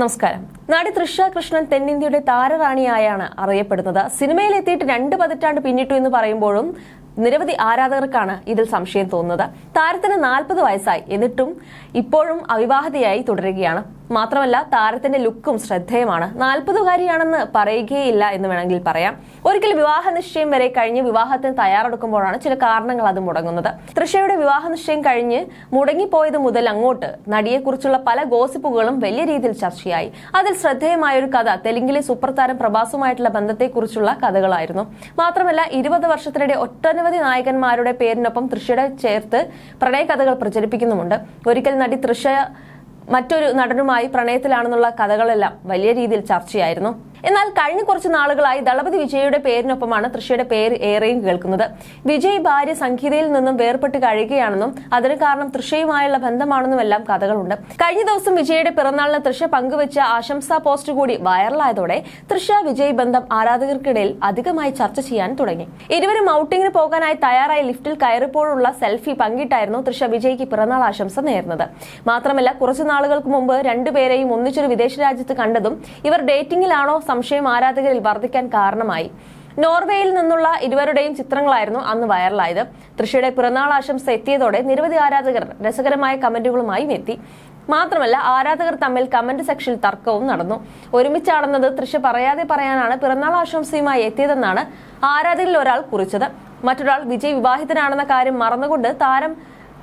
നമസ്കാരം. നടി തൃഷ കൃഷ്ണൻ തെന്നിന്ത്യയുടെ താരറാണിയായാണ് അറിയപ്പെടുന്നത്. സിനിമയിലെത്തിയിട്ട് 2 പതിറ്റാണ്ട് പിന്നിട്ടു എന്ന് പറയുമ്പോഴും നിരവധി ആരാധകർക്കാണ് ഇതിൽ സംശയം തോന്നുന്നത്. താരത്തിന് 40 വയസ്സായി, എന്നിട്ടും ഇപ്പോഴും അവിവാഹിതയായി തുടരുകയാണ്. മാത്രമല്ല, താരത്തിന്റെ ലുക്കും ശ്രദ്ധേയമാണ്. 40കാരിയാണെന്ന് പറയുകയില്ല എന്ന് വേണമെങ്കിൽ പറയാം. ഒരിക്കൽ വിവാഹ നിശ്ചയം വരെ കഴിഞ്ഞ് വിവാഹത്തിന് തയ്യാറെടുക്കുമ്പോഴാണ് ചില കാരണങ്ങൾ അത് മുടങ്ങുന്നത്. തൃഷയുടെ വിവാഹ നിശ്ചയം കഴിഞ്ഞ് മുടങ്ങിപ്പോയത് മുതൽ അങ്ങോട്ട് നടിയെക്കുറിച്ചുള്ള പല ഗോസിപ്പുകളും വലിയ രീതിയിൽ ചർച്ചയായി. അതിൽ ശ്രദ്ധേയമായ ഒരു കഥ തെലുങ്കിലെ സൂപ്പർ താരം പ്രഭാസുമായിട്ടുള്ള ബന്ധത്തെക്കുറിച്ചുള്ള കഥകളായിരുന്നു. മാത്രമല്ല, 20 വർഷത്തിനിടെ ഒട്ടനവധി നായകന്മാരുടെ പേരിനൊപ്പം തൃഷയുടെ ചേർത്ത് പ്രണയകഥകൾ പ്രചരിപ്പിക്കുന്നുമുണ്ട്. ഒരിക്കൽ നടി തൃഷ മറ്റൊരു നടനുമായി പ്രണയത്തിലാണെന്നുള്ള കഥകളെല്ലാം വലിയ രീതിയിൽ ചർച്ചയായിരുന്നു. എന്നാൽ കഴിഞ്ഞ കുറച്ച് നാളുകളായി ദളപതി വിജയുടെ പേരിനൊപ്പമാണ് തൃഷയുടെ പേര് ഏറെയും കേൾക്കുന്നത്. വിജയ് ഭാര്യ സംഗീതയിൽ നിന്നും വേർപെട്ട് കഴിയുകയാണെന്നും അതിന് കാരണം തൃഷയുമായുള്ള ബന്ധമാണെന്നുമെല്ലാം കഥകളുണ്ട്. കഴിഞ്ഞ ദിവസം വിജയുടെ പിറന്നാളിന് തൃഷ പങ്കുവച്ച ആശംസാ പോസ്റ്റ് കൂടി വൈറലായതോടെ തൃഷ വിജയ് ബന്ധം ആരാധകർക്കിടയിൽ അധികമായി ചർച്ച ചെയ്യാൻ തുടങ്ങി. ഇരുവരും ഔട്ടിങ്ങിന് പോകാനായി തയ്യാറായി ലിഫ്റ്റിൽ കയറിപ്പോഴുള്ള സെൽഫി പങ്കിട്ടായിരുന്നു തൃഷ വിജയ്ക്ക് പിറന്നാൾ ആശംസ നേർന്നത്. മാത്രമല്ല, കുറച്ചു നാളുകൾക്ക് മുമ്പ് രണ്ടുപേരെയും ഒന്നിച്ചൊരു വിദേശ രാജ്യത്ത് കണ്ടതും ഇവർ ഡേറ്റിംഗിലാണോ സംശയം ആരാധകരിൽ വർദ്ധിക്കാൻ കാരണമായി. നോർവേയിൽ നിന്നുള്ള ഇരുവരുടെയും ചിത്രങ്ങളായിരുന്നു അന്ന് വൈറലായത്. തൃഷയുടെ പിറന്നാൾ ആശംസ എത്തിയതോടെ നിരവധി ആരാധകർ രസകരമായ കമന്റുകളുമായും എത്തി. മാത്രമല്ല, ആരാധകർ തമ്മിൽ കമന്റ് സെക്ഷനിൽ തർക്കവും നടന്നു. ഒരുമിച്ചാണെന്നത് തൃഷ പറയാതെ പറയാനാണ് പിറന്നാൾ ആശംസയുമായി എത്തിയതെന്നാണ് ആരാധകരിൽ ഒരാൾ കുറിച്ചത്. മറ്റൊരാൾ വിജയ് വിവാഹിതനാണെന്ന കാര്യം മറന്നുകൊണ്ട്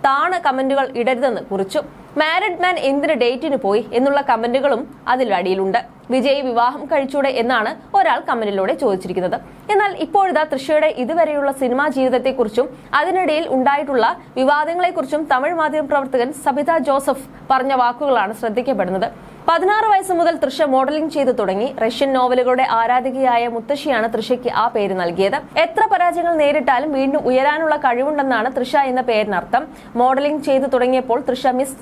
താണ് കമന്റുകൾ ഇടരുതെന്ന് കുറിച്ചു. മാരിഡ് മാൻ എന്തിന് ഡേറ്റിന് പോയി എന്നുള്ള കമന്റുകളും അതിലടിയിലുണ്ട്. വിജയ് വിവാഹം കഴിച്ചൂടെ എന്നാണ് ഒരാൾ കമന്റിലൂടെ ചോദിച്ചിരിക്കുന്നത്. എന്നാൽ ഇപ്പോഴിതാ തൃഷയുടെ ഇതുവരെയുള്ള സിനിമാ ജീവിതത്തെക്കുറിച്ചും അതിനിടയിൽ ഉണ്ടായിട്ടുള്ള വിവാദങ്ങളെക്കുറിച്ചും തമിഴ് മാധ്യമ പ്രവർത്തകൻ സബിത ജോസഫ് പറഞ്ഞ വാക്കുകളാണ് ശ്രദ്ധിക്കപ്പെടുന്നത്. 16 വയസ്സ് മുതൽ തൃഷ മോഡലിംഗ് ചെയ്തു തുടങ്ങി. റഷ്യൻ നോവലുകളുടെ ആരാധികയായ മുത്തശ്ശിയാണ് തൃഷയ്ക്ക് ആ പേര് നൽകിയത്. എത്ര പരാജയങ്ങൾ നേരിട്ടാലും വീണ്ടും ഉയരാനുള്ള കഴിവുണ്ടെന്നാണ് തൃഷ എന്ന പേരിനർത്ഥം. മോഡലിംഗ് ചെയ്തു തുടങ്ങിയപ്പോൾ തൃഷ മിസ്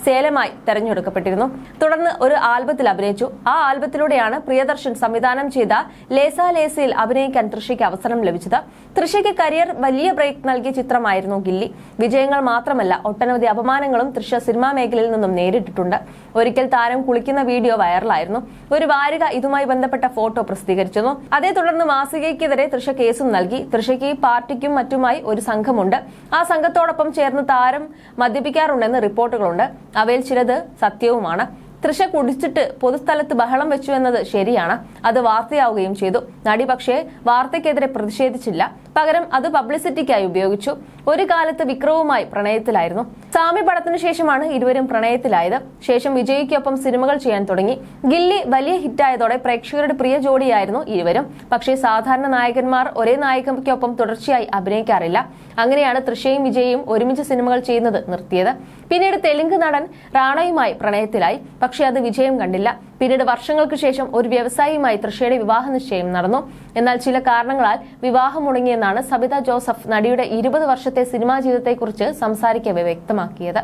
സേലമായി തെരഞ്ഞെടുക്കപ്പെട്ടിരുന്നു. തുടർന്ന് ഒരു ആൽബത്തിൽ അഭിനയിച്ചു. ആ ആൽബത്തിലൂടെയാണ് പ്രിയദർശൻ സംവിധാനം ചെയ്ത ലേസാ ലേസയിൽ അഭിനയിക്കാൻ തൃഷയ്ക്ക് അവസരം ലഭിച്ചത്. തൃഷയ്ക്ക് കരിയർ വലിയ ബ്രേക്ക് നൽകിയ ചിത്രമായിരുന്നു ഗില്ലി. വിജയങ്ങൾ മാത്രമല്ല, ഒട്ടനവധി അപമാനങ്ങളും തൃഷ സിനിമാ മേഖലയിൽ നിന്നും നേരിട്ടിട്ടുണ്ട്. ഒരിക്കൽ താരം കുളിക്കുന്ന വീഡിയോ വൈറലായിരുന്നു. ഒരു വാരിക ഇതുമായി ബന്ധപ്പെട്ട ഫോട്ടോ പ്രസിദ്ധീകരിച്ചിരുന്നു. അതേ തുടർന്ന് മാസികയ്ക്കെതിരെ തൃഷ കേസും നൽകി. തൃഷയ്ക്ക് പാർട്ടിക്കും മറ്റുമായി ഒരു സംഘമുണ്ട്. ആ സംഘത്തോടൊപ്പം ചേർന്ന് താരം മദ്യപിക്കാറുണ്ടെന്ന് റിപ്പോർട്ടുകളുണ്ട്. അവയിൽ ചിലത് സത്യവുമാണ്. തൃഷ കുടിച്ചിട്ട് പൊതുസ്ഥലത്ത് ബഹളം വെച്ചു എന്നത് ശരിയാണ്. അത് വാർത്തയാവുകയും ചെയ്തു. നടി പക്ഷേ വാർത്തയ്ക്കെതിരെ പ്രതിഷേധിച്ചില്ല. പകരം അത് പബ്ലിസിറ്റിക്കായി ഉപയോഗിച്ചു. ഒരു കാലത്ത് വിക്രവുമായി പ്രണയത്തിലായിരുന്നു. സാമി പടത്തിനു ശേഷമാണ് ഇരുവരും പ്രണയത്തിലായത്. ശേഷം വിജയ്ക്കൊപ്പം സിനിമകൾ ചെയ്യാൻ തുടങ്ങി. ഗില്ലി വലിയ ഹിറ്റായതോടെ പ്രേക്ഷകരുടെ പ്രിയ ജോഡിയായിരുന്നു ഇരുവരും. പക്ഷേ സാധാരണ നായകന്മാർ ഒരേ നായികയ്ക്കൊപ്പം തുടർച്ചയായി അഭിനയിക്കാറില്ല. അങ്ങനെയാണ് തൃഷയും വിജയും ഒരുമിച്ച് സിനിമകൾ ചെയ്യുന്നത് നിർത്തിയത്. പിന്നീട് തെലുങ്ക് നടൻ റാണയുമായി പ്രണയത്തിലായി. പക്ഷേ അത് വിജയം കണ്ടില്ല. പിന്നീട് വർഷങ്ങൾക്ക് ശേഷം ഒരു വ്യവസായിയുമായി തൃഷയുടെ വിവാഹ നിശ്ചയം നടന്നു. എന്നാൽ ചില കാരണങ്ങളാൽ വിവാഹം മുടങ്ങിയെന്നാണ് സബിത ജോസഫ് നടിയുടെ 20 വർഷത്തെ സിനിമാ ജീവിതത്തെക്കുറിച്ച് സംസാരിക്കവെ വ്യക്തമാക്കിയത്.